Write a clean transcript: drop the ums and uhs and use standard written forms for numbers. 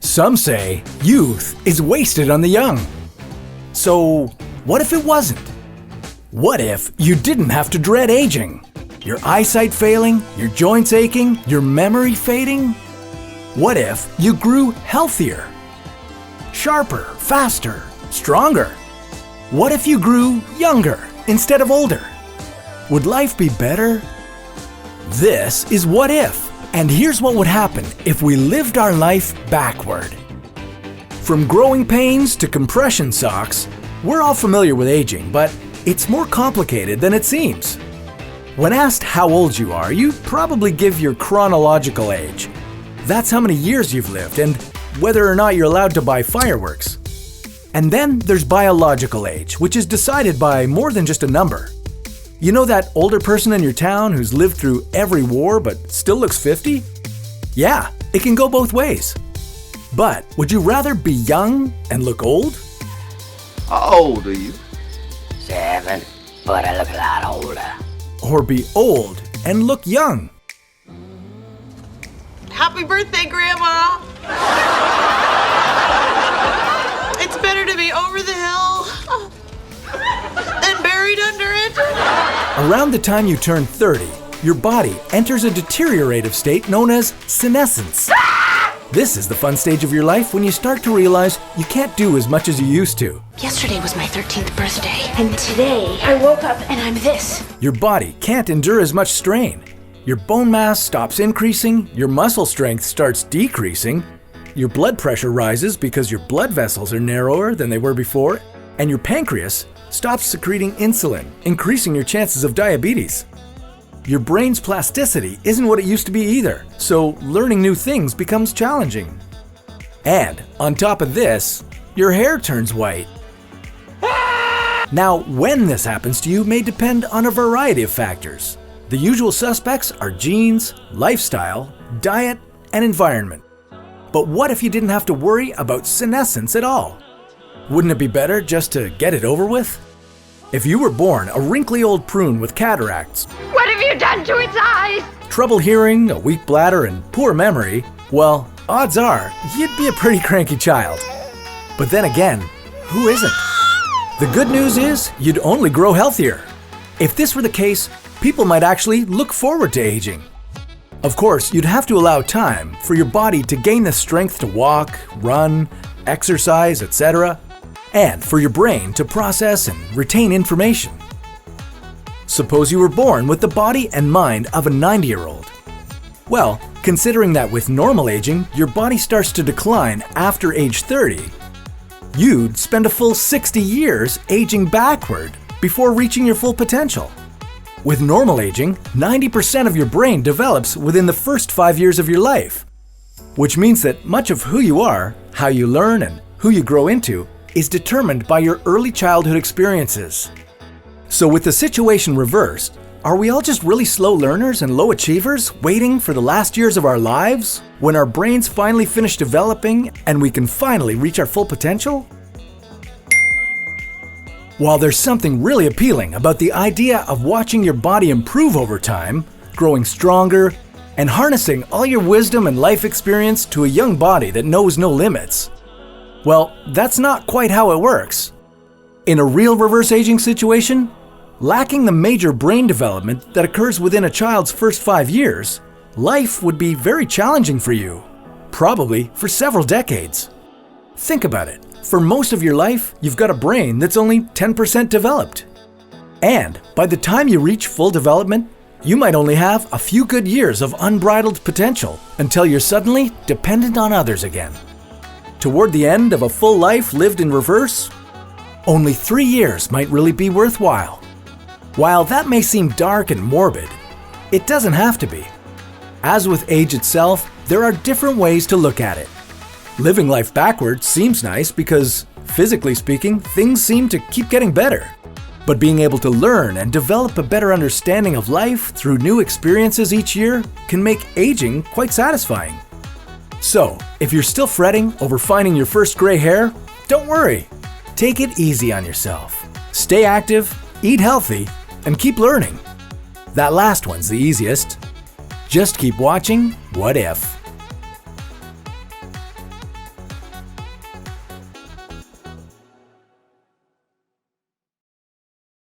Some say youth is wasted on the young. So, what if it wasn't? What if you didn't have to dread aging? Your eyesight failing, your joints aching, your memory fading? What if you grew healthier, sharper, faster, stronger? What if you grew younger instead of older? Would life be better? This is What If, and here's what would happen if we lived our life backward. From growing pains to compression socks, we're all familiar with aging, but it's more complicated than it seems. When asked how old you are, you probably give your chronological age. That's how many years you've lived and whether or not you're allowed to buy fireworks. And then there's biological age, which is decided by more than just a number. You know that older person in your town who's lived through every war but still looks 50? Yeah, it can go both ways. But would you rather be young and look old? How old are you? 7, but I look a lot older. Or be old and look young? Happy birthday, Grandma! It's better to be over the hill than buried under it. Around the time you turn 30, your body enters a deteriorative state known as senescence. This is the fun stage of your life when you start to realize you can't do as much as you used to. Yesterday was my 13th birthday, and today I woke up and I'm this. Your body can't endure as much strain. Your bone mass stops increasing, your muscle strength starts decreasing, your blood pressure rises because your blood vessels are narrower than they were before, and your pancreas stops secreting insulin, increasing your chances of diabetes. Your brain's plasticity isn't what it used to be either, so learning new things becomes challenging. And on top of this, your hair turns white. Now, when this happens to you may depend on a variety of factors. The usual suspects are genes, lifestyle, diet, and environment. But what if you didn't have to worry about senescence at all? Wouldn't it be better just to get it over with? If you were born a wrinkly old prune with cataracts, What have you done to its eyes? trouble hearing, a weak bladder, and poor memory, well, odds are you'd be a pretty cranky child. But then again, who isn't? The good news is you'd only grow healthier. If this were the case, people might actually look forward to aging. Of course, you'd have to allow time for your body to gain the strength to walk, run, exercise, etc., and for your brain to process and retain information. Suppose you were born with the body and mind of a 90-year-old. Well, considering that with normal aging, your body starts to decline after age 30, you'd spend a full 60 years aging backward before reaching your full potential. With normal aging, 90% of your brain develops within the first 5 years of your life, which means that much of who you are, how you learn, and who you grow into is determined by your early childhood experiences. So with the situation reversed, are we all just really slow learners and low achievers waiting for the last years of our lives when our brains finally finish developing and we can finally reach our full potential? While there's something really appealing about the idea of watching your body improve over time, growing stronger, and harnessing all your wisdom and life experience to a young body that knows no limits, well, that's not quite how it works. In a real reverse aging situation, lacking the major brain development that occurs within a child's first 5 years, life would be very challenging for you, probably for several decades. Think about it. For most of your life, you've got a brain that's only 10% developed. And by the time you reach full development, you might only have a few good years of unbridled potential until you're suddenly dependent on others again. Toward the end of a full life lived in reverse, only 3 years might really be worthwhile. While that may seem dark and morbid, it doesn't have to be. As with age itself, there are different ways to look at it. Living life backwards seems nice because, physically speaking, things seem to keep getting better. But being able to learn and develop a better understanding of life through new experiences each year can make aging quite satisfying. So, if you're still fretting over finding your first gray hair, don't worry. Take it easy on yourself. Stay active, eat healthy, and keep learning. That last one's the easiest. Just keep watching What If.